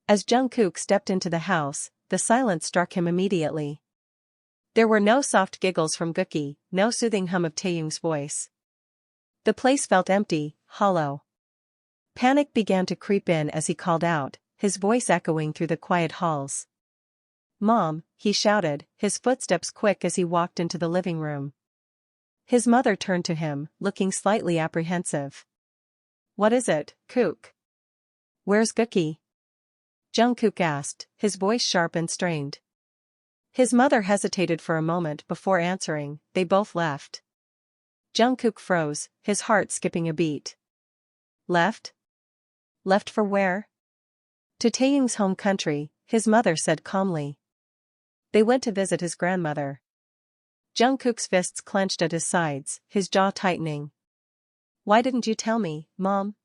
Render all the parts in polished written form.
As Jungkook stepped into the house, the silence struck him immediately. There were no soft giggles from Gookie, no soothing hum of Taehyung's voice. The place felt empty, hollow. Panic began to creep in as he called out, his voice echoing through the quiet halls. "Mom," he shouted, his footsteps quick as he walked into the living room. His mother turned to him, looking slightly apprehensive. "What is it, Kook? Where's Gookie?" Jungkook asked, his voice sharp and strained. His mother hesitated for a moment before answering. They both left. Jungkook froze, his heart skipping a beat. Left? Left for where? To Taehyung's home country, his mother said calmly. They went to visit his grandmother. Jungkook's fists clenched at his sides, his jaw tightening. "Why didn't you tell me, Mom?"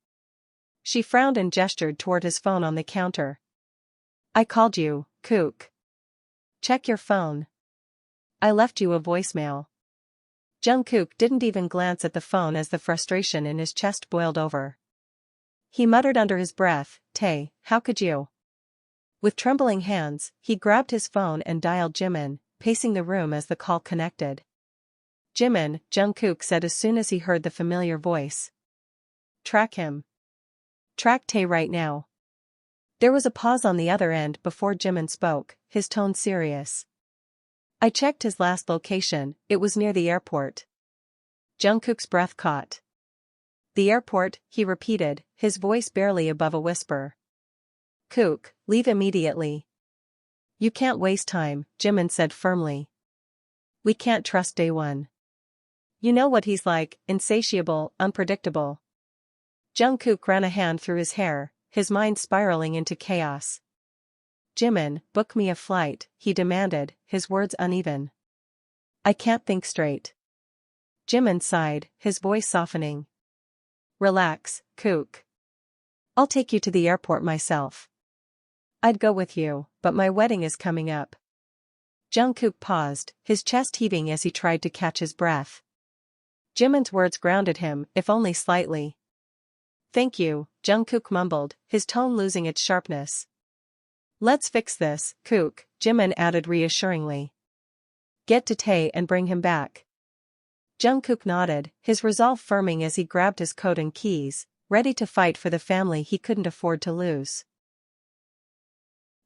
She frowned and gestured toward his phone on the counter. "I called you, Kook. Check your phone. I left you a voicemail." Jungkook didn't even glance at the phone as the frustration in his chest boiled over. He muttered under his breath, "Tae, how could you?" With trembling hands, he grabbed his phone and dialed Jimin, pacing the room as the call connected. "Jimin," Jungkook said as soon as he heard the familiar voice. "Track him. Track Tae right now." There was a pause on the other end before Jimin spoke, his tone serious. "I checked his last location, it was near the airport." Jungkook's breath caught. "The airport," he repeated, his voice barely above a whisper. "Kook, leave immediately." "You can't waste time," Jimin said firmly. "We can't trust Day One. You know what he's like, insatiable, unpredictable." Jungkook ran a hand through his hair, his mind spiraling into chaos. "Jimin, book me a flight," he demanded, his words uneven. "I can't think straight." Jimin sighed, his voice softening. "Relax, Kook. I'll take you to the airport myself." "I'd go with you, but my wedding is coming up." Jungkook paused, his chest heaving as he tried to catch his breath. Jimin's words grounded him, if only slightly. "Thank you," Jungkook mumbled, his tone losing its sharpness. "Let's fix this, Kook," Jimin added reassuringly. "Get to Tae and bring him back." Jungkook nodded, his resolve firming as he grabbed his coat and keys, ready to fight for the family he couldn't afford to lose.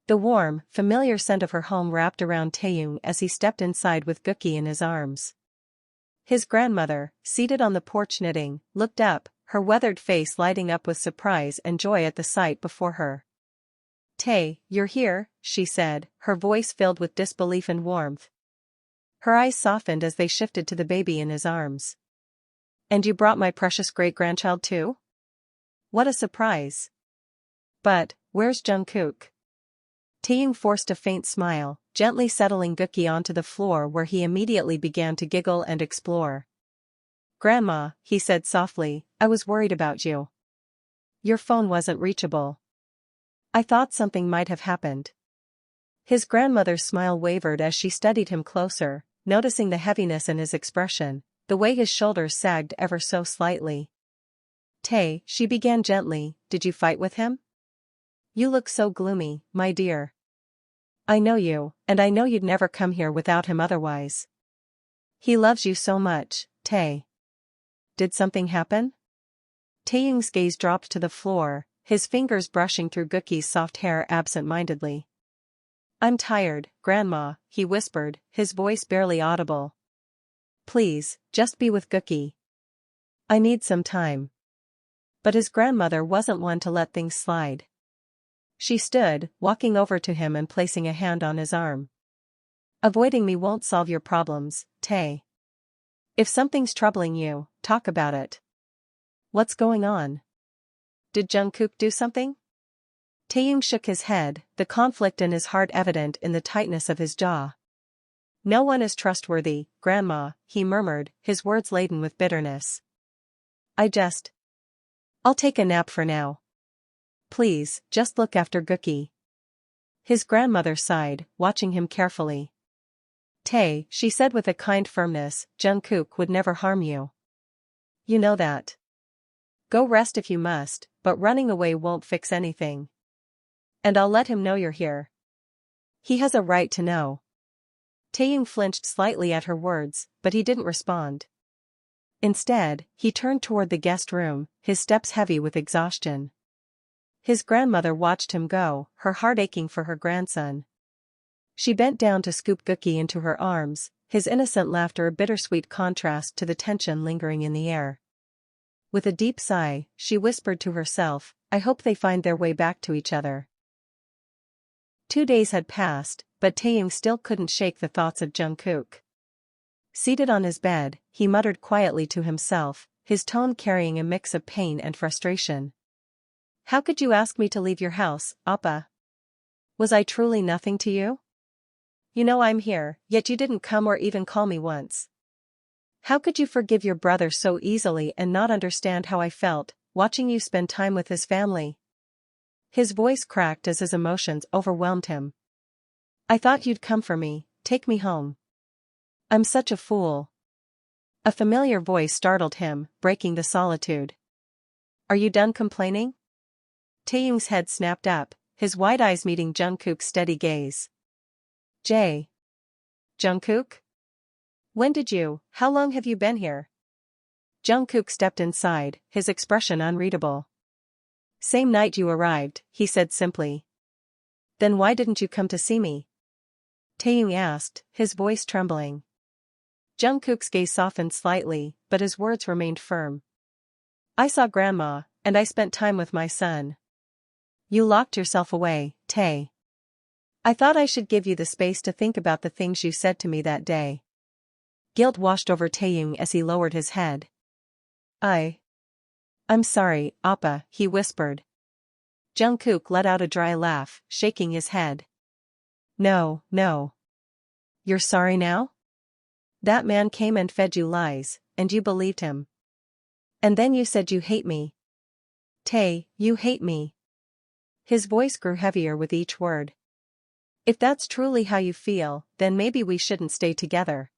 The warm, familiar scent of her home wrapped around Taehyung as he stepped inside with Gookie in his arms. His grandmother, seated on the porch knitting, looked up, her weathered face lighting up with surprise and joy at the sight before her. "Tae, you're here," she said, her voice filled with disbelief and warmth. Her eyes softened as they shifted to the baby in his arms. "And you brought my precious great-grandchild too? What a surprise. But, where's Jungkook?" Taehyung forced a faint smile, gently settling Gookie onto the floor where he immediately began to giggle and explore. "Grandma," he said softly, "I was worried about you. Your phone wasn't reachable. I thought something might have happened." His grandmother's smile wavered as she studied him closer, noticing the heaviness in his expression, the way his shoulders sagged ever so slightly. "Tae," she began gently, "did you fight with him? You look so gloomy, my dear. I know you, and I know you'd never come here without him otherwise. He loves you so much, Tae. Did something happen?" Taehyung's gaze dropped to the floor, his fingers brushing through Gookie's soft hair absent-mindedly. "I'm tired, Grandma," he whispered, his voice barely audible. "Please, just be with Gookie. I need some time." But his grandmother wasn't one to let things slide. She stood, walking over to him and placing a hand on his arm. "Avoiding me won't solve your problems, Tae. If something's troubling you, talk about it. What's going on? Did Jungkook do something?" Taehyung shook his head, the conflict in his heart evident in the tightness of his jaw. "No one is trustworthy, Grandma," he murmured, his words laden with bitterness. I'll take a nap for now. Please, just look after Gookie." His grandmother sighed, watching him carefully. "Tae," she said with a kind firmness, "Jungkook would never harm you. You know that. Go rest if you must, but running away won't fix anything." And I'll let him know you're here. He has a right to know. Taehyung flinched slightly at her words, but he didn't respond. Instead, he turned toward the guest room, his steps heavy with exhaustion. His grandmother watched him go, her heart aching for her grandson. She bent down to scoop Gookie into her arms, his innocent laughter a bittersweet contrast to the tension lingering in the air. With a deep sigh, she whispered to herself, I hope they find their way back to each other. 2 days had passed, but Taehyung still couldn't shake the thoughts of Jungkook. Seated on his bed, he muttered quietly to himself, his tone carrying a mix of pain and frustration. How could you ask me to leave your house, Appa? Was I truly nothing to you? You know I'm here, yet you didn't come or even call me once. How could you forgive your brother so easily and not understand how I felt, watching you spend time with his family? His voice cracked as his emotions overwhelmed him. I thought you'd come for me, take me home. I'm such a fool. A familiar voice startled him, breaking the solitude. Are you done complaining? Taehyung's head snapped up, his wide eyes meeting Jungkook's steady gaze. Jungkook? How long have you been here? Jungkook stepped inside, his expression unreadable. Same night you arrived, he said simply. Then why didn't you come to see me? Taehyung asked, his voice trembling. Jungkook's gaze softened slightly, but his words remained firm. I saw Grandma, and I spent time with my son. You locked yourself away, Tae. I thought I should give you the space to think about the things you said to me that day. Guilt washed over Taehyung as he lowered his head. I'm sorry, Appa, he whispered. Jungkook let out a dry laugh, shaking his head. No. You're sorry now? That man came and fed you lies, and you believed him. And then you said you hate me. Tae, you hate me. His voice grew heavier with each word. If that's truly how you feel, then maybe we shouldn't stay together.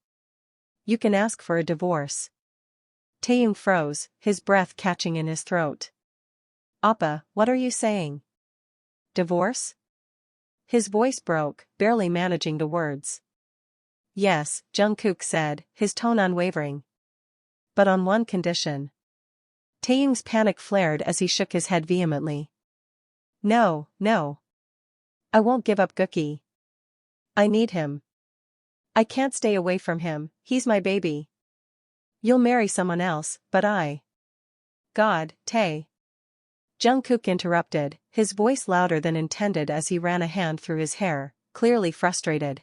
You can ask for a divorce. Taehyung froze, his breath catching in his throat. Appa, what are you saying? Divorce? His voice broke, barely managing the words. Yes, Jungkook said, his tone unwavering. But on one condition. Taehyung's panic flared as he shook his head vehemently. No. I won't give up Gookie. I need him. I can't stay away from him, he's my baby. You'll marry someone else, but God, Tae. Jungkook interrupted, his voice louder than intended as he ran a hand through his hair, clearly frustrated.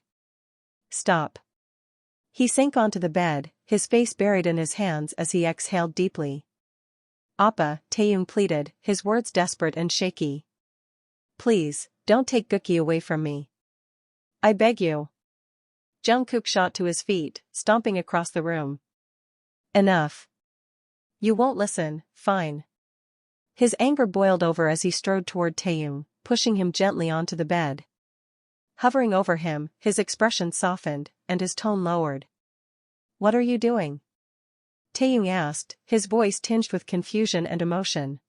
Stop. He sank onto the bed, his face buried in his hands as he exhaled deeply. Appa, Taehyung pleaded, his words desperate and shaky. Please, don't take Gookie away from me. I beg you. Jungkook shot to his feet, stomping across the room. Enough. You won't listen, fine. His anger boiled over as he strode toward Taehyung, pushing him gently onto the bed. Hovering over him, his expression softened, and his tone lowered. What are you doing? Taehyung asked, his voice tinged with confusion and emotion.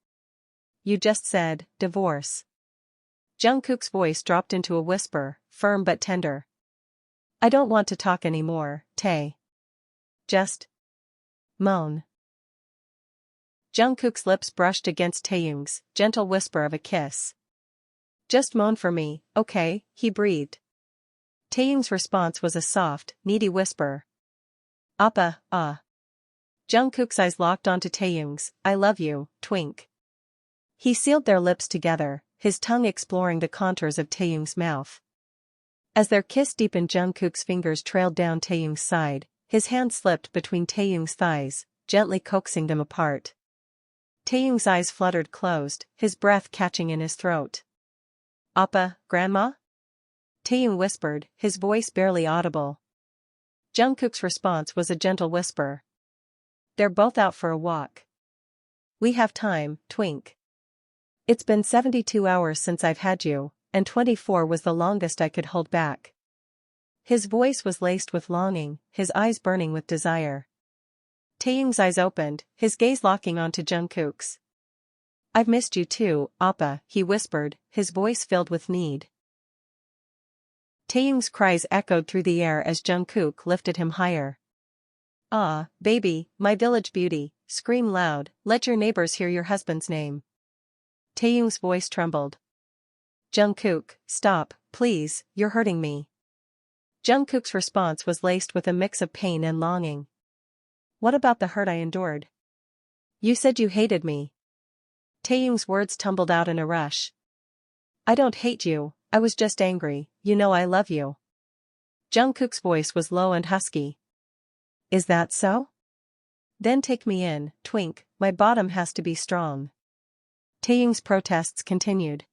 You just said, divorce. Jungkook's voice dropped into a whisper, firm but tender. I don't want to talk anymore, Tae. Just moan. Jungkook's lips brushed against Taehyung's, gentle whisper of a kiss. Just moan for me, okay, he breathed. Taehyung's response was a soft, needy whisper. Appa, Jungkook's eyes locked onto Taehyung's, I love you, twink. He sealed their lips together, his tongue exploring the contours of Taehyung's mouth. As their kiss deepened, Jungkook's fingers trailed down Taehyung's side, his hand slipped between Taehyung's thighs, gently coaxing them apart. Taehyung's eyes fluttered closed, his breath catching in his throat. Appa, Grandma? Taehyung whispered, his voice barely audible. Jungkook's response was a gentle whisper. They're both out for a walk. We have time, twink. It's been 72 hours since I've had you, and 24 was the longest I could hold back. His voice was laced with longing, his eyes burning with desire. Taehyung's eyes opened, his gaze locking onto Jungkook's. I've missed you too, Appa, he whispered, his voice filled with need. Taehyung's cries echoed through the air as Jungkook lifted him higher. Ah, baby, my village beauty, scream loud, let your neighbors hear your husband's name. Taehyung's voice trembled. Jungkook, stop, please, you're hurting me. Jungkook's response was laced with a mix of pain and longing. What about the hurt I endured? You said you hated me. Taehyung's words tumbled out in a rush. I don't hate you, I was just angry, you know I love you. Jungkook's voice was low and husky. Is that so? Then take me in, twink, my bottom has to be strong. Taehyung's protests continued.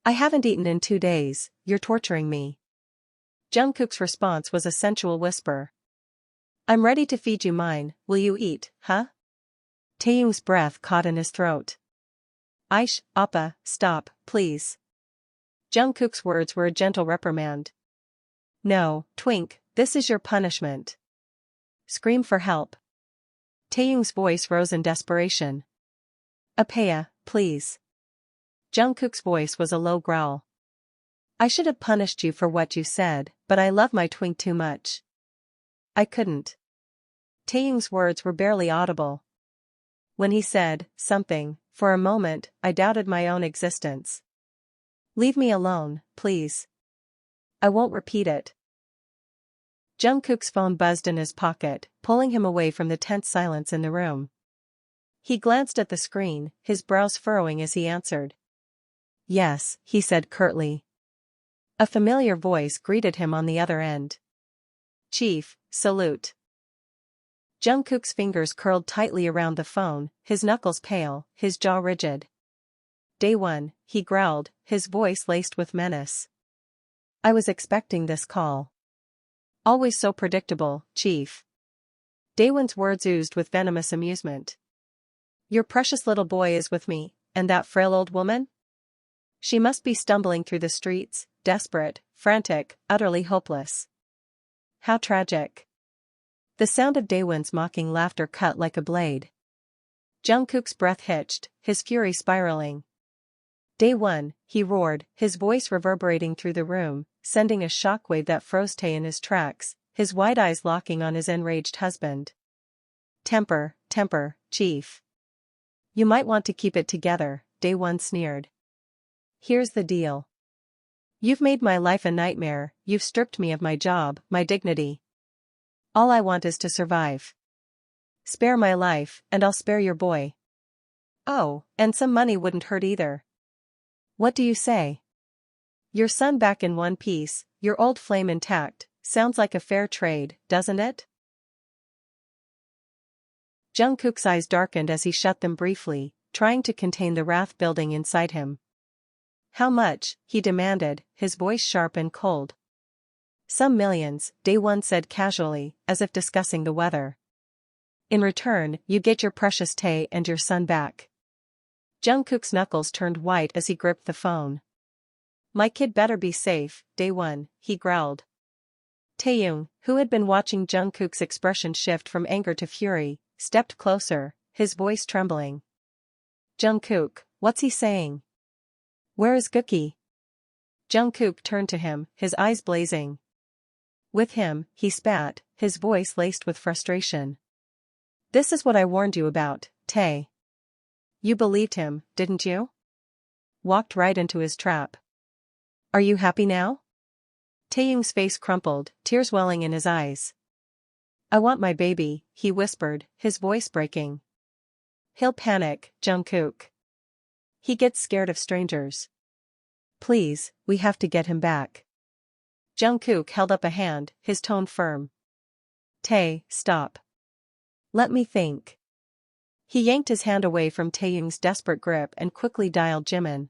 I haven't eaten in 2 days, you're torturing me. Jungkook's response was a sensual whisper. I'm ready to feed you mine, will you eat, huh? Taehyung's breath caught in his throat. Aish, Appa, stop, please. Jungkook's words were a gentle reprimand. No, twink, this is your punishment. Scream for help. Taehyung's voice rose in desperation. Apaya, please. Jungkook's voice was a low growl. I should have punished you for what you said, but I love my twink too much. I couldn't. Taehyung's words were barely audible. When he said something, for a moment, I doubted my own existence. Leave me alone, please. I won't repeat it. Jungkook's phone buzzed in his pocket, pulling him away from the tense silence in the room. He glanced at the screen, his brows furrowing as he answered. Yes, he said curtly. A familiar voice greeted him on the other end. Chief, salute. Jungkook's fingers curled tightly around the phone, his knuckles pale, his jaw rigid. Day 1, he growled, his voice laced with menace. I was expecting this call. Always so predictable, Chief. Daewon's words oozed with venomous amusement. Your precious little boy is with me, and that frail old woman? She must be stumbling through the streets, desperate, frantic, utterly hopeless. How tragic. The sound of Daewon's mocking laughter cut like a blade. Jungkook's breath hitched, his fury spiraling. Day 1, he roared, his voice reverberating through the room, sending a shockwave that froze Tae in his tracks, his wide eyes locking on his enraged husband. Temper, Chief. You might want to keep it together, Day 1 sneered. Here's the deal. You've made my life a nightmare, you've stripped me of my job, my dignity. All I want is to survive. Spare my life, and I'll spare your boy. Oh, and some money wouldn't hurt either. What do you say? Your son back in one piece, your old flame intact, sounds like a fair trade, doesn't it? Jungkook's eyes darkened as he shut them briefly, trying to contain the wrath building inside him. How much, he demanded, his voice sharp and cold. Some millions, Day 1 said casually, as if discussing the weather. In return, you get your precious Tae and your son back. Jungkook's knuckles turned white as he gripped the phone. My kid better be safe, Day 1, he growled. Taehyung, who had been watching Jungkook's expression shift from anger to fury, stepped closer, his voice trembling. Jungkook, what's he saying? Where is Gookie? Jungkook turned to him, his eyes blazing. With him, he spat, his voice laced with frustration. This is what I warned you about, Tae. You believed him, didn't you? Walked right into his trap. Are you happy now? Taehyung's face crumpled, tears welling in his eyes. I want my baby, he whispered, his voice breaking. He'll panic, Jungkook. He gets scared of strangers. Please, we have to get him back. Jungkook held up a hand, his tone firm. Tae, stop. Let me think. He yanked his hand away from Taehyung's desperate grip and quickly dialed Jimin.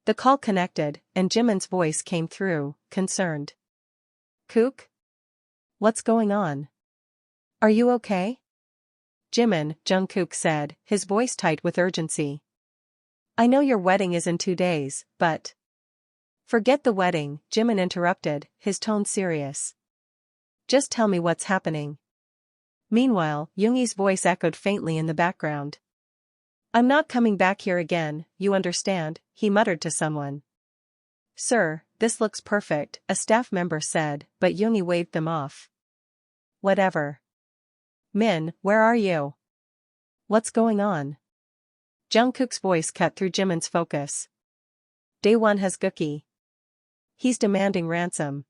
The call connected, and Jimin's voice came through, concerned. Kook? What's going on? Are you okay? Jimin, Jungkook said, his voice tight with urgency. I know your wedding is in 2 days, but... Forget the wedding, Jimin interrupted, his tone serious. Just tell me what's happening. Meanwhile, Yoongi's voice echoed faintly in the background. I'm not coming back here again, you understand, he muttered to someone. Sir, this looks perfect, a staff member said, but Yoongi waved them off. Whatever. Min, where are you? What's going on? Jungkook's voice cut through Jimin's focus. Daewon has Gookie. He's demanding ransom.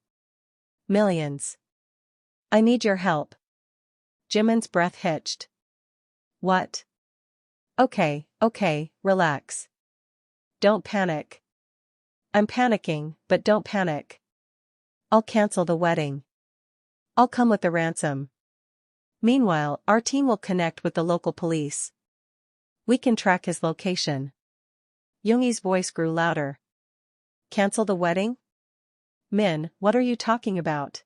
Millions. I need your help. Jimin's breath hitched. What? Okay, relax. Don't panic. I'm panicking, but don't panic. I'll cancel the wedding. I'll come with the ransom. Meanwhile, our team will connect with the local police. We can track his location. Yoongi's voice grew louder. Cancel the wedding? Min, what are you talking about?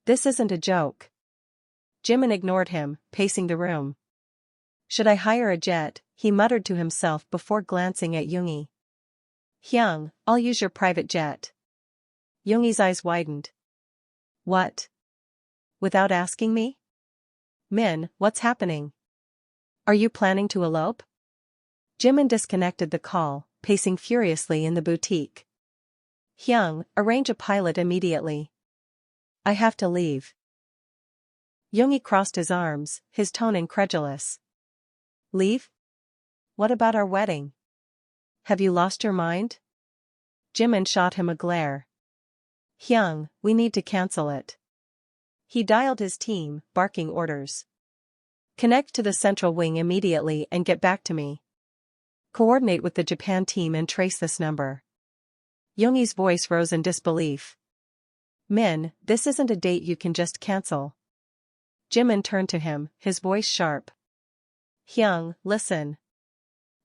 This isn't a joke. Jimin ignored him, pacing the room. Should I hire a jet? He muttered to himself before glancing at Yoongi. Hyung, I'll use your private jet. Yoongi's eyes widened. What? Without asking me? Min, what's happening? Are you planning to elope? Jimin disconnected the call, pacing furiously in the boutique. Hyung, arrange a pilot immediately. I have to leave. Yoongi crossed his arms, his tone incredulous. Leave? What about our wedding? Have you lost your mind? Jimin shot him a glare. Hyung, we need to cancel it. He dialed his team, barking orders. Connect to the central wing immediately and get back to me. Coordinate with the Japan team and trace this number. Yoongi's voice rose in disbelief. Min, this isn't a date you can just cancel. Jimin turned to him, his voice sharp. Hyung, listen.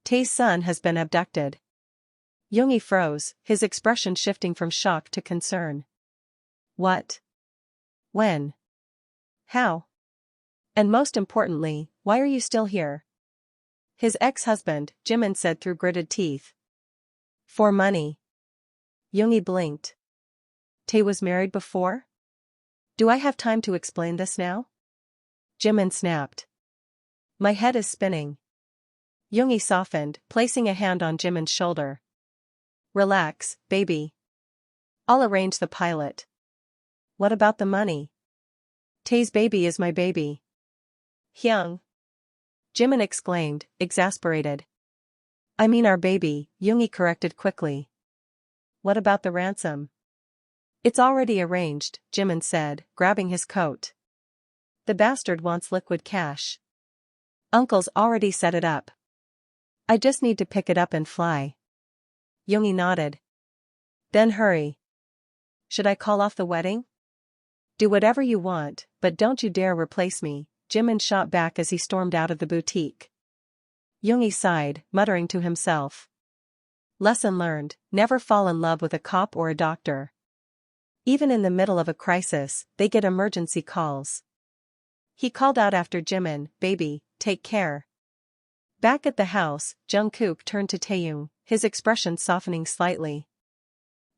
Tae's son has been abducted. Yoongi froze, his expression shifting from shock to concern. What? When? How? And most importantly, why are you still here? His ex-husband, Jimin said through gritted teeth. For money. Yoongi blinked. Tae was married before? Do I have time to explain this now? Jimin snapped. My head is spinning. Yoongi softened, placing a hand on Jimin's shoulder. Relax, baby. I'll arrange the pilot. What about the money? Tae's baby is my baby. Hyung. Jimin exclaimed, exasperated. I mean our baby, Yoongi corrected quickly. What about the ransom? It's already arranged, Jimin said, grabbing his coat. The bastard wants liquid cash. Uncle's already set it up. I just need to pick it up and fly. Yoongi nodded. Then hurry. Should I call off the wedding? Do whatever you want, but don't you dare replace me, Jimin shot back as he stormed out of the boutique. Yoongi sighed, muttering to himself. Lesson learned, never fall in love with a cop or a doctor. Even in the middle of a crisis, they get emergency calls. He called out after Jimin, baby, take care. Back at the house, Jungkook turned to Taehyung, his expression softening slightly.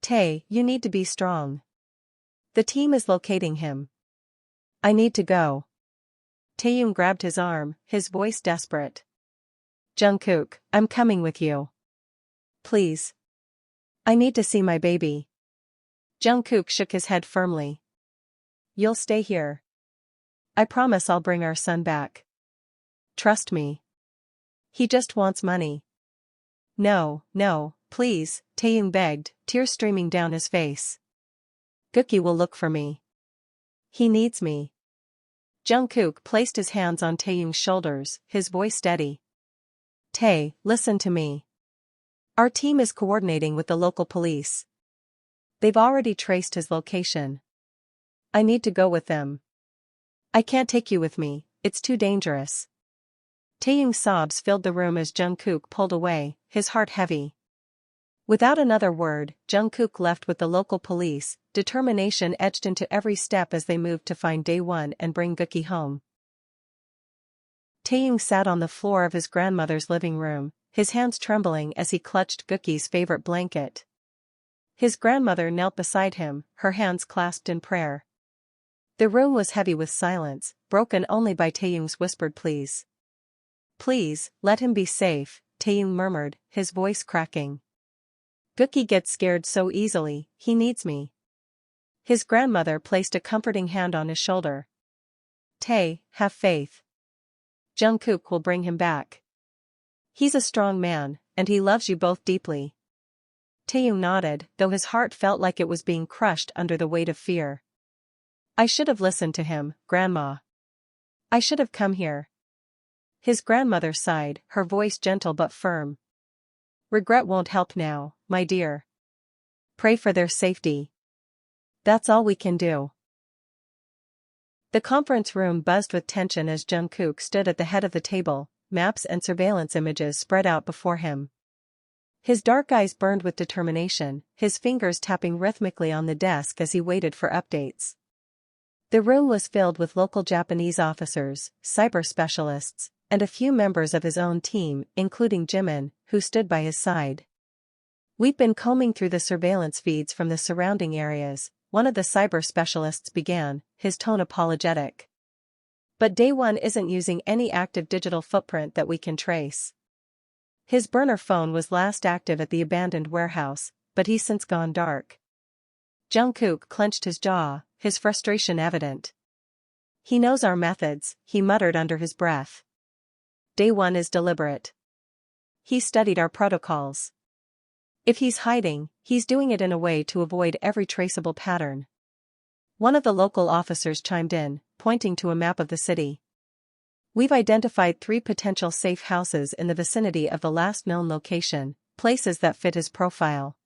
Tae, you need to be strong. The team is locating him. I need to go. Taehyung grabbed his arm, his voice desperate. Jungkook, I'm coming with you. Please. I need to see my baby. Jungkook shook his head firmly. You'll stay here. I promise I'll bring our son back. Trust me. He just wants money. No, please, Taehyung begged, tears streaming down his face. Gookie will look for me. He needs me. Jungkook placed his hands on Taehyung's shoulders, his voice steady. Tae, listen to me. Our team is coordinating with the local police. They've already traced his location. I need to go with them. I can't take you with me, it's too dangerous. Taehyung's sobs filled the room as Jungkook pulled away, his heart heavy. Without another word, Jungkook left with the local police, determination etched into every step as they moved to find Daewon and bring Gookie home. Taehyung sat on the floor of his grandmother's living room, his hands trembling as he clutched Gookie's favorite blanket. His grandmother knelt beside him, her hands clasped in prayer. The room was heavy with silence, broken only by Taehyung's whispered pleas. Please, let him be safe, Taehyung murmured, his voice cracking. Gookie gets scared so easily, he needs me. His grandmother placed a comforting hand on his shoulder. Tae, have faith. Jungkook will bring him back. He's a strong man, and he loves you both deeply. Taehyung nodded, though his heart felt like it was being crushed under the weight of fear. I should have listened to him, Grandma. I should have come here. His grandmother sighed, her voice gentle but firm. Regret won't help now, my dear. Pray for their safety. That's all we can do. The conference room buzzed with tension as Jungkook stood at the head of the table, maps and surveillance images spread out before him. His dark eyes burned with determination, his fingers tapping rhythmically on the desk as he waited for updates. The room was filled with local Japanese officers, cyber specialists, and a few members of his own team, including Jimin, who stood by his side. We've been combing through the surveillance feeds from the surrounding areas, one of the cyber specialists began, his tone apologetic. But Day One isn't using any active digital footprint that we can trace. His burner phone was last active at the abandoned warehouse, but he's since gone dark. Jungkook clenched his jaw, his frustration evident. He knows our methods, he muttered under his breath. Day One is deliberate. He studied our protocols. If he's hiding, he's doing it in a way to avoid every traceable pattern. One of the local officers chimed in, pointing to a map of the city. We've identified 3 potential safe houses in the vicinity of the last known location, places that fit his profile.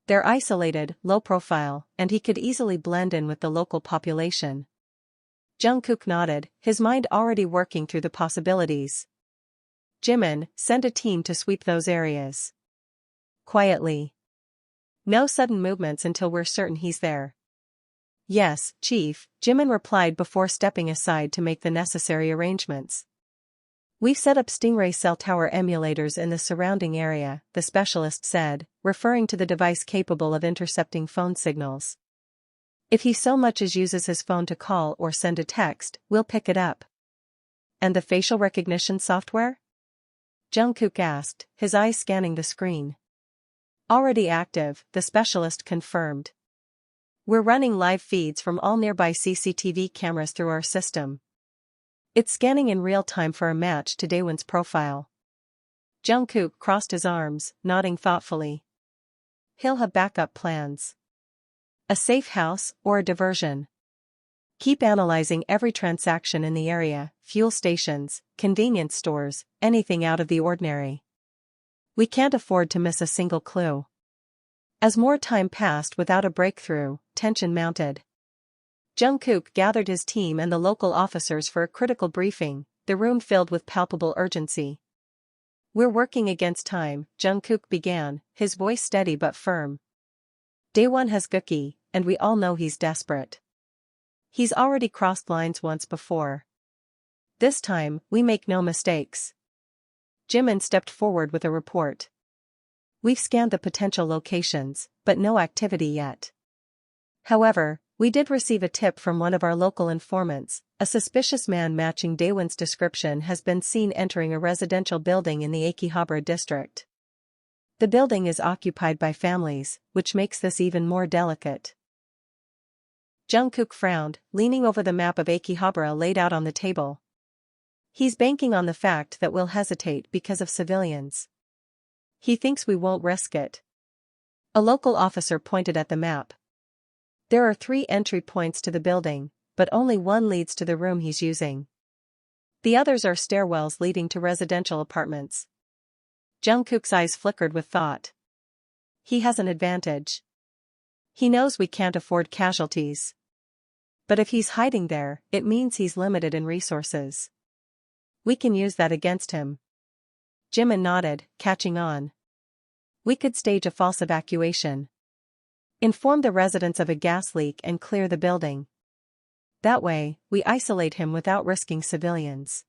They're isolated, low profile, and he could easily blend in with the local population. Jungkook nodded, his mind already working through the possibilities. Jimin, send a team to sweep those areas. Quietly. No sudden movements until we're certain he's there. Yes, Chief, Jimin replied before stepping aside to make the necessary arrangements. We've set up Stingray cell tower emulators in the surrounding area, the specialist said, referring to the device capable of intercepting phone signals. If he so much as uses his phone to call or send a text, we'll pick it up. And the facial recognition software? Jungkook asked, his eyes scanning the screen. Already active, the specialist confirmed. We're running live feeds from all nearby CCTV cameras through our system. It's scanning in real time for a match to Daewon's profile. Jungkook crossed his arms, nodding thoughtfully. He'll have backup plans. A safe house, or a diversion. Keep analyzing every transaction in the area, fuel stations, convenience stores, anything out of the ordinary. We can't afford to miss a single clue. As more time passed without a breakthrough, tension mounted. Jungkook gathered his team and the local officers for a critical briefing, the room filled with palpable urgency. We're working against time, Jungkook began, his voice steady but firm. Day One has Gookie, and we all know he's desperate. He's already crossed lines once before. This time, we make no mistakes. Jimin stepped forward with a report. We've scanned the potential locations, but no activity yet. However, we did receive a tip from one of our local informants. A suspicious man matching Daewon's description has been seen entering a residential building in the Akihabara district. The building is occupied by families, which makes this even more delicate. Jungkook frowned, leaning over the map of Akihabara laid out on the table. He's banking on the fact that we'll hesitate because of civilians. He thinks we won't risk it. A local officer pointed at the map. There are 3 entry points to the building, but only one leads to the room he's using. The others are stairwells leading to residential apartments. Jungkook's eyes flickered with thought. He has an advantage. He knows we can't afford casualties. But if he's hiding there, it means he's limited in resources. We can use that against him. Jimin nodded, catching on. We could stage a false evacuation. Inform the residents of a gas leak and clear the building. That way, we isolate him without risking civilians.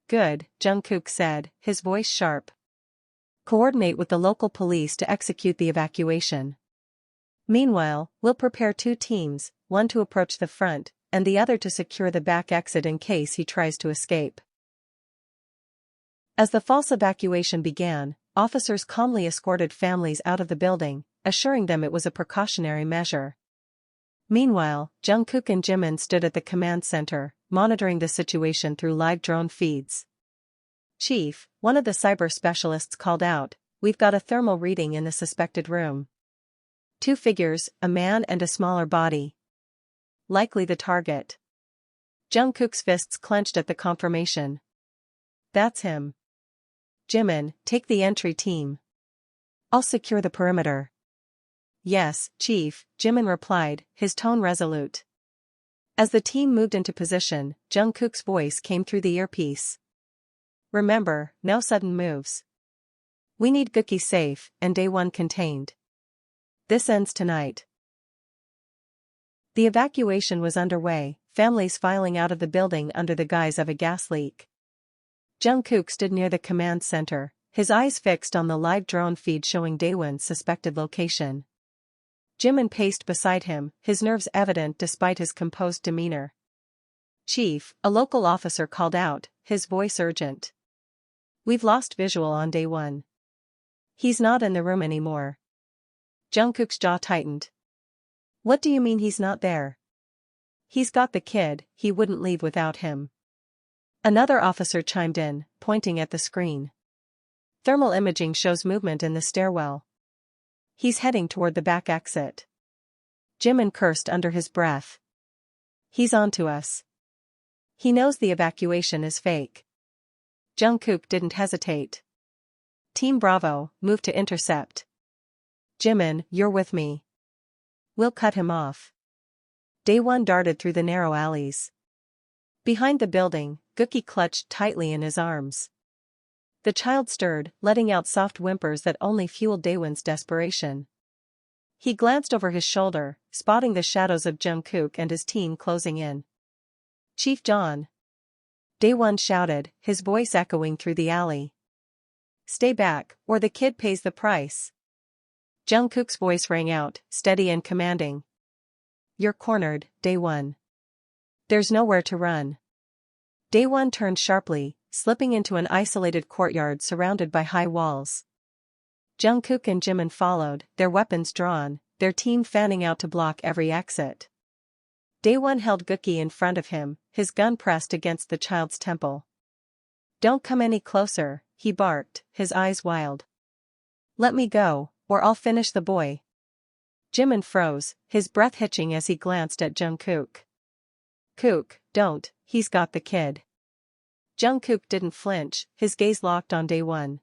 Good, Jungkook said, his voice sharp. Coordinate with the local police to execute the evacuation. Meanwhile, we'll prepare 2 teams, one to approach the front, and the other to secure the back exit in case he tries to escape. As the false evacuation began, officers calmly escorted families out of the building, assuring them it was a precautionary measure. Meanwhile, Jungkook and Jimin stood at the command center, monitoring the situation through live drone feeds. "Chief," one of the cyber specialists called out, "we've got a thermal reading in the suspected room. 2 figures, a man and a smaller body. Likely the target." Jungkook's fists clenched at the confirmation. "That's him. Jimin, take the entry team. I'll secure the perimeter." "Yes, Chief," Jimin replied, his tone resolute. As the team moved into position, Jungkook's voice came through the earpiece. "Remember, no sudden moves. We need Gookie safe and Day 1 contained. This ends tonight." The evacuation was underway, families filing out of the building under the guise of a gas leak. Jungkook stood near the command center, his eyes fixed on the live drone feed showing Daewon's suspected location. Jimin paced beside him, his nerves evident despite his composed demeanor. "Chief," a local officer called out, his voice urgent. "We've lost visual on Day 1. He's not in the room anymore." Jungkook's jaw tightened. "What do you mean he's not there?" "He's got the kid, he wouldn't leave without him." Another officer chimed in, pointing at the screen. "Thermal imaging shows movement in the stairwell. He's heading toward the back exit." Jimin cursed under his breath. "He's on to us. He knows the evacuation is fake." Jungkook didn't hesitate. "Team Bravo, move to intercept. Jimin, you're with me. We'll cut him off." Day 1 darted through the narrow alleys. Behind the building, Gookie clutched tightly in his arms. The child stirred, letting out soft whimpers that only fueled Daewon's desperation. He glanced over his shoulder, spotting the shadows of Jungkook and his team closing in. "Chief John!" Daewon shouted, his voice echoing through the alley. "Stay back, or the kid pays the price." Jungkook's voice rang out, steady and commanding. "You're cornered, Day 1. There's nowhere to run." Day 1 turned sharply, slipping into an isolated courtyard surrounded by high walls. Jungkook and Jimin followed, their weapons drawn, their team fanning out to block every exit. Day 1 held Gookie in front of him, his gun pressed against the child's temple. "Don't come any closer," he barked, his eyes wild. "Let me go, or I'll finish the boy." Jimin froze, his breath hitching as he glanced at Jungkook. "Kook, don't, he's got the kid." Jungkook didn't flinch, his gaze locked on Day 1.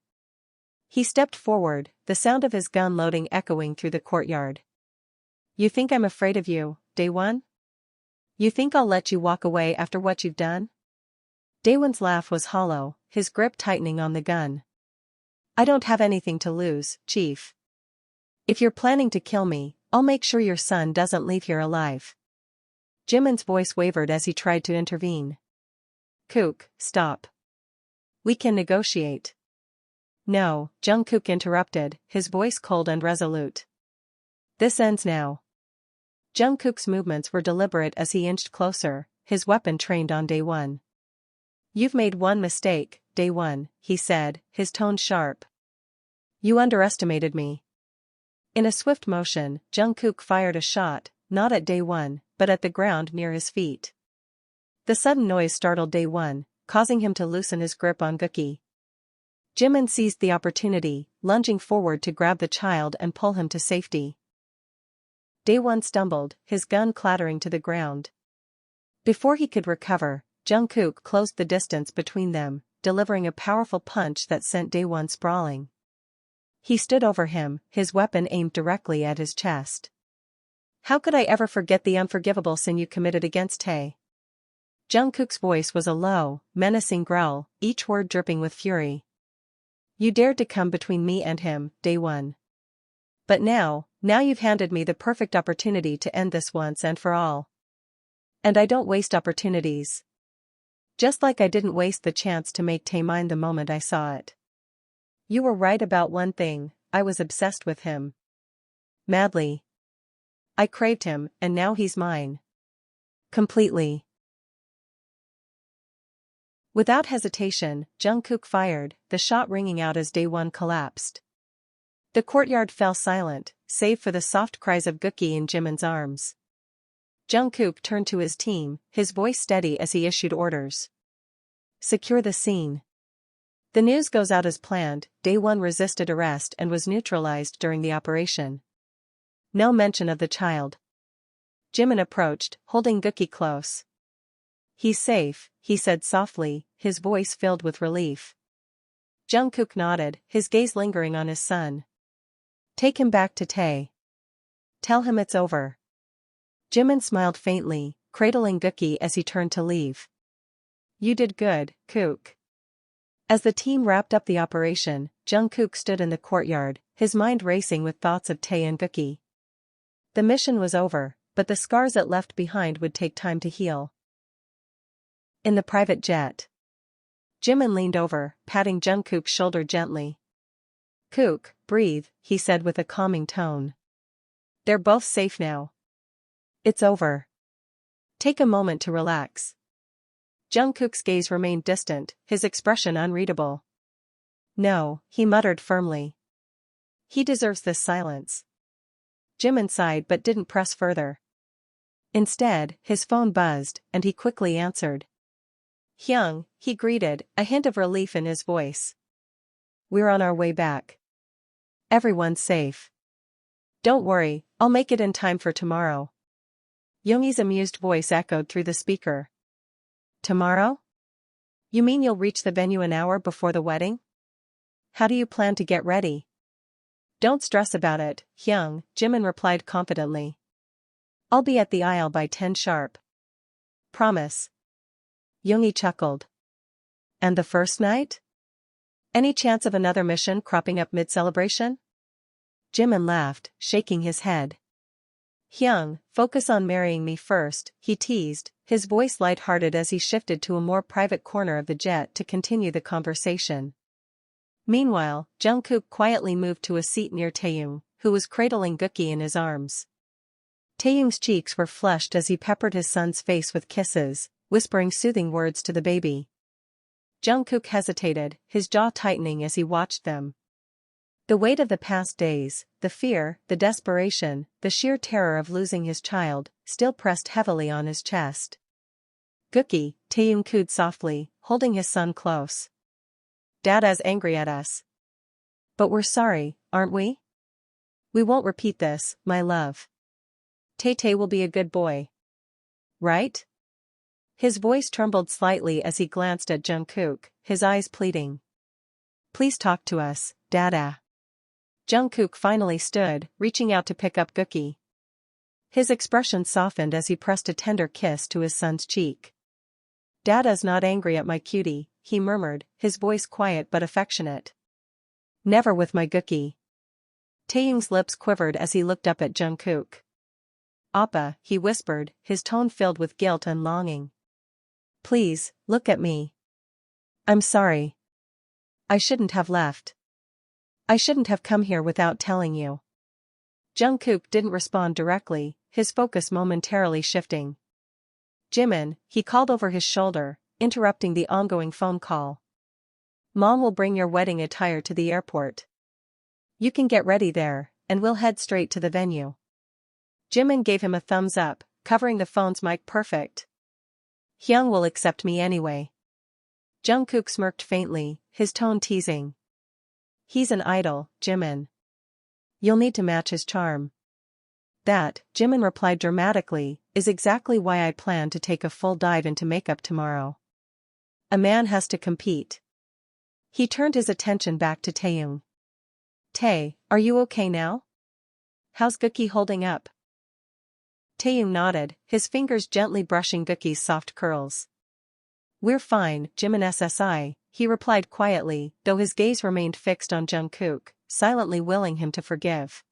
He stepped forward, the sound of his gun loading echoing through the courtyard. "You think I'm afraid of you, Day 1? You think I'll let you walk away after what you've done?" Daewon's laugh was hollow, his grip tightening on the gun. "I don't have anything to lose, Chief. If you're planning to kill me, I'll make sure your son doesn't leave here alive." Jimin's voice wavered as he tried to intervene. "Kook, stop. We can negotiate." "No," Jungkook interrupted, his voice cold and resolute. "This ends now." Jungkook's movements were deliberate as he inched closer, his weapon trained on Day 1. "You've made one mistake, Day 1, he said, his tone sharp. "You underestimated me." In a swift motion, Jungkook fired a shot, not at Day 1, but at the ground near his feet. The sudden noise startled Day 1, causing him to loosen his grip on Gookie. Jimin seized the opportunity, lunging forward to grab the child and pull him to safety. Day 1 stumbled, his gun clattering to the ground. Before he could recover, Jungkook closed the distance between them, delivering a powerful punch that sent Day 1 sprawling. He stood over him, his weapon aimed directly at his chest. "How could I ever forget the unforgivable sin you committed against Tae?" Jungkook's voice was a low, menacing growl, each word dripping with fury. "You dared to come between me and him, Day 1. But now you've handed me the perfect opportunity to end this once and for all. And I don't waste opportunities. Just like I didn't waste the chance to make Tae mine the moment I saw it. You were right about one thing, I was obsessed with him. Madly. I craved him, and now he's mine. Completely." Without hesitation, Jungkook fired, the shot ringing out as Daewon collapsed. The courtyard fell silent, save for the soft cries of Gookie in Jimin's arms. Jungkook turned to his team, his voice steady as he issued orders. Secure the scene. The news goes out as planned. Daewon resisted arrest and was neutralized during the operation. No mention of the child. Jimin approached, holding Gookie close. He's safe, he said softly, his voice filled with relief. Jungkook nodded, his gaze lingering on his son. Take him back to Tae. Tell him it's over. Jimin smiled faintly, cradling Gookie as he turned to leave. You did good, Kook. As the team wrapped up the operation, Jungkook stood in the courtyard, his mind racing with thoughts of Tae and Gookie. The mission was over, but the scars it left behind would take time to heal. In the private jet. Jimin leaned over, patting Jungkook's shoulder gently. Kook, breathe, he said with a calming tone. They're both safe now. It's over. Take a moment to relax. Jungkook's gaze remained distant, his expression unreadable. No, he muttered firmly. He deserves this silence. Jimin sighed but didn't press further. Instead, his phone buzzed, and he quickly answered. Hyung, he greeted, a hint of relief in his voice. We're on our way back. Everyone's safe. Don't worry, I'll make it in time for tomorrow. Yoongi's amused voice echoed through the speaker. Tomorrow? You mean you'll reach the venue an hour before the wedding? How do you plan to get ready? Don't stress about it, Hyung, Jimin replied confidently. I'll be at the aisle by 10 sharp. Promise. Yoongi chuckled. And the first night? Any chance of another mission cropping up mid-celebration? Jimin laughed, shaking his head. Hyung, focus on marrying me first, he teased, his voice light-hearted as he shifted to a more private corner of the jet to continue the conversation. Meanwhile, Jungkook quietly moved to a seat near Taehyung, who was cradling Gookie in his arms. Taehyung's cheeks were flushed as he peppered his son's face with kisses, whispering soothing words to the baby. Jungkook hesitated, his jaw tightening as he watched them. The weight of the past days, the fear, the desperation, the sheer terror of losing his child, still pressed heavily on his chest. Gookie, Taehyung cooed softly, holding his son close. Dada's angry at us. But we're sorry, aren't we? We won't repeat this, my love. Tay will be a good boy. Right? His voice trembled slightly as he glanced at Jungkook, his eyes pleading. Please talk to us, Dada. Jungkook finally stood, reaching out to pick up Gookie. His expression softened as he pressed a tender kiss to his son's cheek. Dada's not angry at my cutie, he murmured, his voice quiet but affectionate. Never with my Gookie. Taehyung's lips quivered as he looked up at Jungkook. Appa, he whispered, his tone filled with guilt and longing. Please, look at me. I'm sorry. I shouldn't have left. I shouldn't have come here without telling you. Jungkook didn't respond directly, his focus momentarily shifting. Jimin, he called over his shoulder, interrupting the ongoing phone call. Mom will bring your wedding attire to the airport. You can get ready there, and we'll head straight to the venue. Jimin gave him a thumbs up, covering the phone's mic perfect. Hyung will accept me anyway. Jungkook smirked faintly, his tone teasing. He's an idol, Jimin. You'll need to match his charm. That, Jimin replied dramatically, is exactly why I plan to take a full dive into makeup tomorrow. A man has to compete. He turned his attention back to Taehyung. Tae, are you okay now? How's Gookie holding up? Taehyung nodded, his fingers gently brushing Gookie's soft curls. We're fine, Jimin SSI, he replied quietly, though his gaze remained fixed on Jungkook, silently willing him to forgive.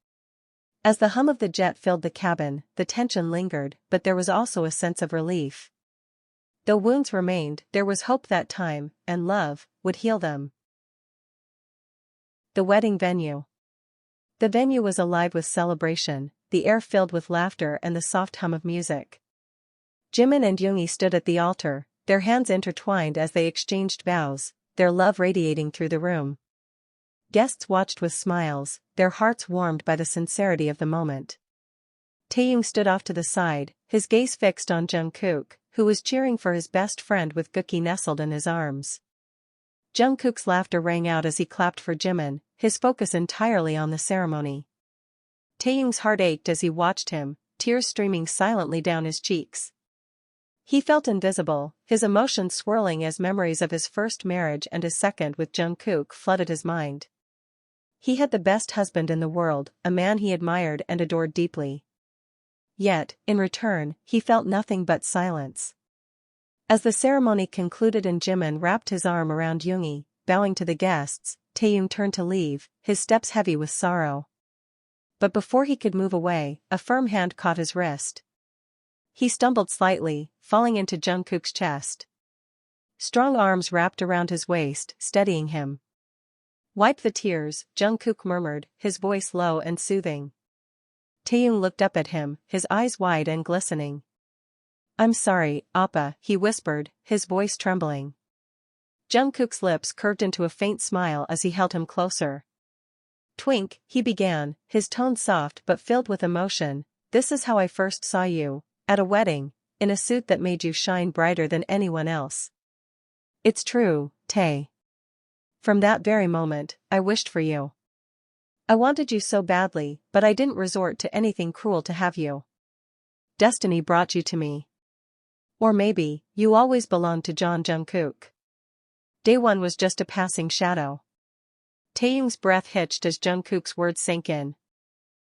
As the hum of the jet filled the cabin, the tension lingered, but there was also a sense of relief. Though wounds remained, there was hope that time, and love, would heal them. The wedding venue. The venue was alive with celebration, the air filled with laughter and the soft hum of music. Jimin and Yoongi stood at the altar, their hands intertwined as they exchanged vows, their love radiating through the room. Guests watched with smiles, their hearts warmed by the sincerity of the moment. Taehyung stood off to the side, his gaze fixed on Jungkook, who was cheering for his best friend with Gookie nestled in his arms. Jungkook's laughter rang out as he clapped for Jimin, his focus entirely on the ceremony. Taehyung's heart ached as he watched him, tears streaming silently down his cheeks. He felt invisible, his emotions swirling as memories of his first marriage and his second with Jungkook flooded his mind. He had the best husband in the world, a man he admired and adored deeply. Yet, in return, he felt nothing but silence. As the ceremony concluded and Jimin wrapped his arm around Yoongi, bowing to the guests, Taehyung turned to leave, his steps heavy with sorrow. But before he could move away, a firm hand caught his wrist. He stumbled slightly, falling into Jungkook's chest. Strong arms wrapped around his waist, steadying him. "Wipe the tears," Jungkook murmured, his voice low and soothing. Taehyung looked up at him, his eyes wide and glistening. "I'm sorry, Appa," he whispered, his voice trembling. Jungkook's lips curved into a faint smile as he held him closer. "Twink," he began, his tone soft but filled with emotion, "this is how I first saw you, at a wedding, in a suit that made you shine brighter than anyone else. It's true, Tae. From that very moment, I wished for you. I wanted you so badly, but I didn't resort to anything cruel to have you. Destiny brought you to me. Or maybe, you always belonged to Jungkook. Day one was just a passing shadow." Taehyung's breath hitched as Jungkook's words sank in.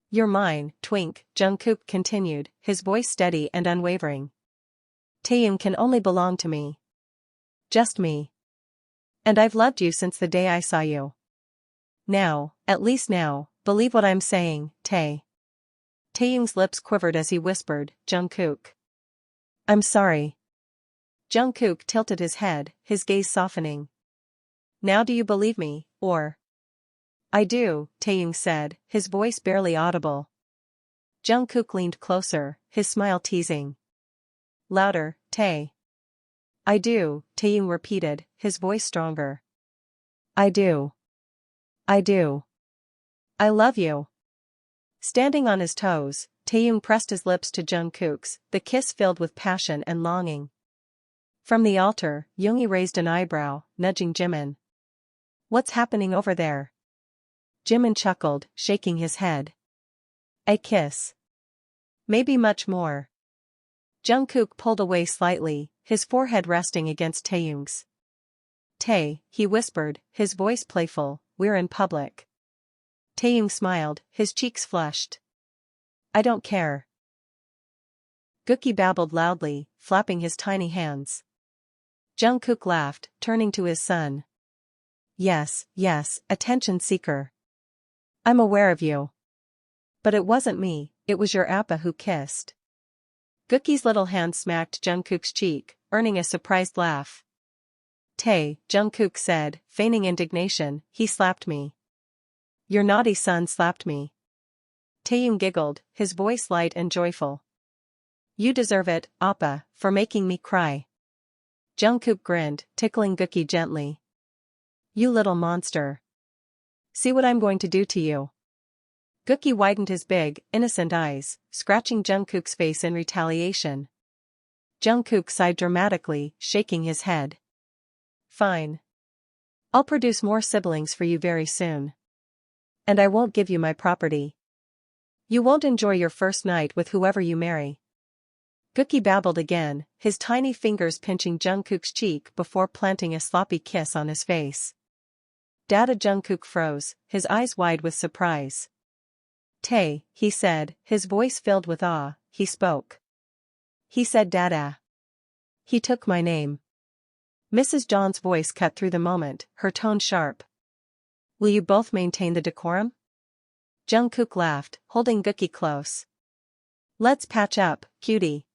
"You're mine, Twink," Jungkook continued, his voice steady and unwavering. "Taehyung can only belong to me. Just me. And I've loved you since the day I saw you. Now, at least now, believe what I'm saying, Tae." Taehyung's lips quivered as he whispered, "Jungkook. I'm sorry." Jungkook tilted his head, his gaze softening. "Now do you believe me, or?" "I do," Taehyung said, his voice barely audible. Jungkook leaned closer, his smile teasing. "Louder, Tae." "I do," Taehyung repeated, his voice stronger. "I do. I do. I love you." Standing on his toes, Taehyung pressed his lips to Jungkook's, the kiss filled with passion and longing. From the altar, Yoongi raised an eyebrow, nudging Jimin. "What's happening over there?" Jimin chuckled, shaking his head. "A kiss. Maybe much more." Jungkook pulled away slightly, his forehead resting against Taehyung's. "Tae," he whispered, his voice playful, "we're in public." Taehyung smiled, his cheeks flushed. "I don't care." Gookie babbled loudly, flapping his tiny hands. Jungkook laughed, turning to his son. Yes, attention seeker. I'm aware of you. But it wasn't me, it was your appa who kissed." Gookie's little hand smacked Jungkook's cheek, earning a surprised laugh. "Tae," Jungkook said, feigning indignation, "he slapped me. Your naughty son slapped me." Taehyung giggled, his voice light and joyful. "You deserve it, appa, for making me cry." Jungkook grinned, tickling Gookie gently. "You little monster. See what I'm going to do to you." Gookie widened his big, innocent eyes, scratching Jungkook's face in retaliation. Jungkook sighed dramatically, shaking his head. "Fine. I'll produce more siblings for you very soon. And I won't give you my property. You won't enjoy your first night with whoever you marry." Gookie babbled again, his tiny fingers pinching Jungkook's cheek before planting a sloppy kiss on his face. Dada Jungkook froze, his eyes wide with surprise. "Tae," he said, his voice filled with awe, he spoke. He said Dada. He took my name. Mrs. John's voice cut through the moment, her tone sharp. "Will you both maintain the decorum?" Jungkook laughed, holding Gookie close. "Let's patch up, cutie.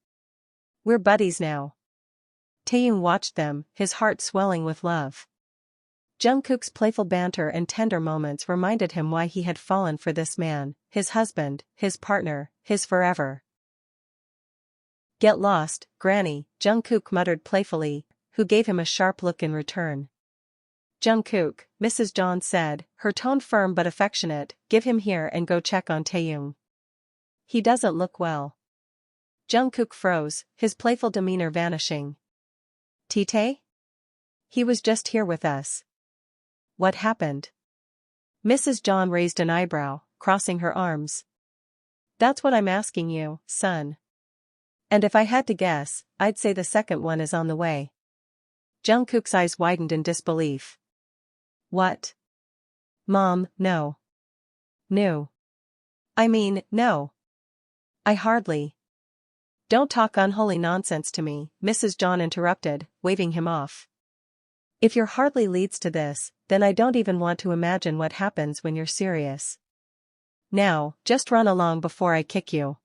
We're buddies now." Taehyung watched them, his heart swelling with love. Jungkook's playful banter and tender moments reminded him why he had fallen for this man, his husband, his partner, his forever. Get lost, Granny, Jungkook muttered playfully, who gave him a sharp look in return. Jungkook, Mrs. John said, her tone firm but affectionate, give him here and go check on Taehyung. He doesn't look well. Jungkook froze, his playful demeanor vanishing. Tae? He was just here with us. What happened? Mrs. John raised an eyebrow, crossing her arms. That's what I'm asking you, son. And if I had to guess, I'd say the second one is on the way. Jungkook's eyes widened in disbelief. What? Mom, no. No. I mean, no. I hardly. Don't talk unholy nonsense to me, Mrs. John interrupted, waving him off. If your hardly leads to this, then I don't even want to imagine what happens when you're serious. Now, just run along before I kick you.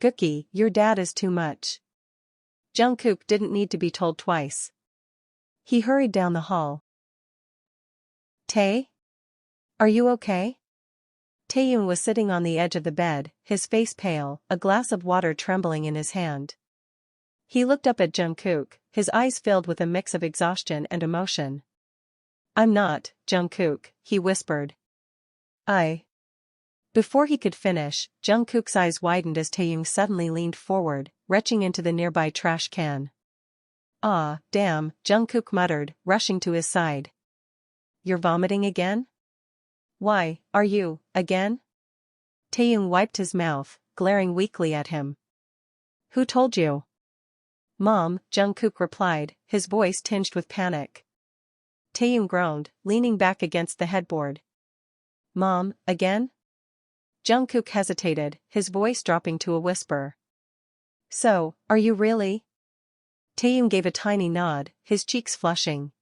Gookie, your dad is too much. Jungkook didn't need to be told twice. He hurried down the hall. Tae? Are you okay? Taehyung was sitting on the edge of the bed, his face pale, a glass of water trembling in his hand. He looked up at Jungkook, his eyes filled with a mix of exhaustion and emotion. I'm not, Jungkook, he whispered. Before he could finish, Jungkook's eyes widened as Taehyung suddenly leaned forward, retching into the nearby trash can. Ah, damn, Jungkook muttered, rushing to his side. You're vomiting again? Why, are you, again? Taehyung wiped his mouth, glaring weakly at him. Who told you? Mom, Jungkook replied, his voice tinged with panic. Taehyung groaned, leaning back against the headboard. Mom, again? Jungkook hesitated, his voice dropping to a whisper. So, are you really? Taehyung gave a tiny nod, his cheeks flushing.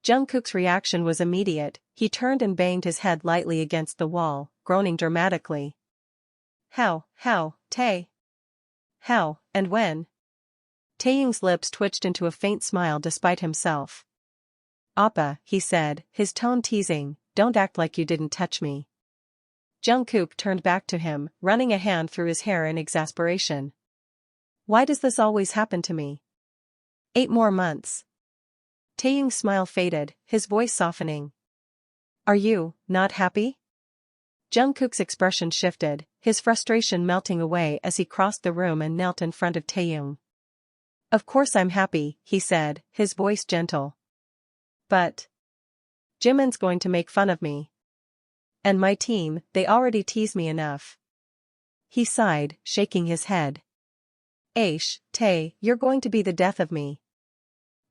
Jungkook's reaction was immediate, he turned and banged his head lightly against the wall, groaning dramatically. How, Tae? How, and when? Taehyung's lips twitched into a faint smile despite himself. Appa, he said, his tone teasing, don't act like you didn't touch me. Jungkook turned back to him, running a hand through his hair in exasperation. Why does this always happen to me? 8 more months. Taehyung's smile faded, his voice softening. Are you not happy? Jungkook's expression shifted, his frustration melting away as he crossed the room and knelt in front of Taehyung. Of course I'm happy, he said, his voice gentle. But Jimin's going to make fun of me. And my team, they already tease me enough. He sighed, shaking his head. Aish, Tae, you're going to be the death of me.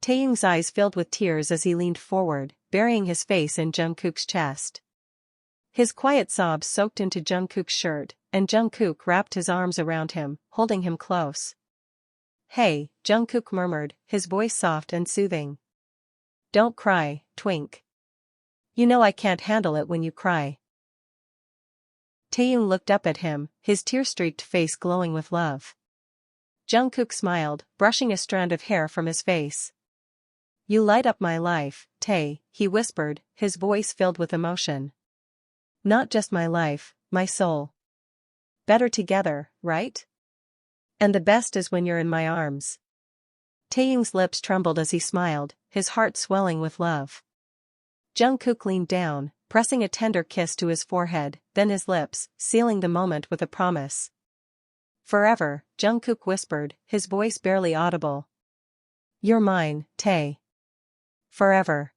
Taehyung's eyes filled with tears as he leaned forward, burying his face in Jungkook's chest. His quiet sobs soaked into Jungkook's shirt, and Jungkook wrapped his arms around him, holding him close. Hey, Jungkook murmured, his voice soft and soothing. Don't cry, Twink. You know I can't handle it when you cry. Taehyung looked up at him, his tear-streaked face glowing with love. Jungkook smiled, brushing a strand of hair from his face. You light up my life, Tae, he whispered, his voice filled with emotion. Not just my life, my soul. Better together, right? And the best is when you're in my arms. Taehyung's lips trembled as he smiled, his heart swelling with love. Jungkook leaned down, pressing a tender kiss to his forehead, then his lips, sealing the moment with a promise. Forever, Jungkook whispered, his voice barely audible. You're mine, Tae. Forever.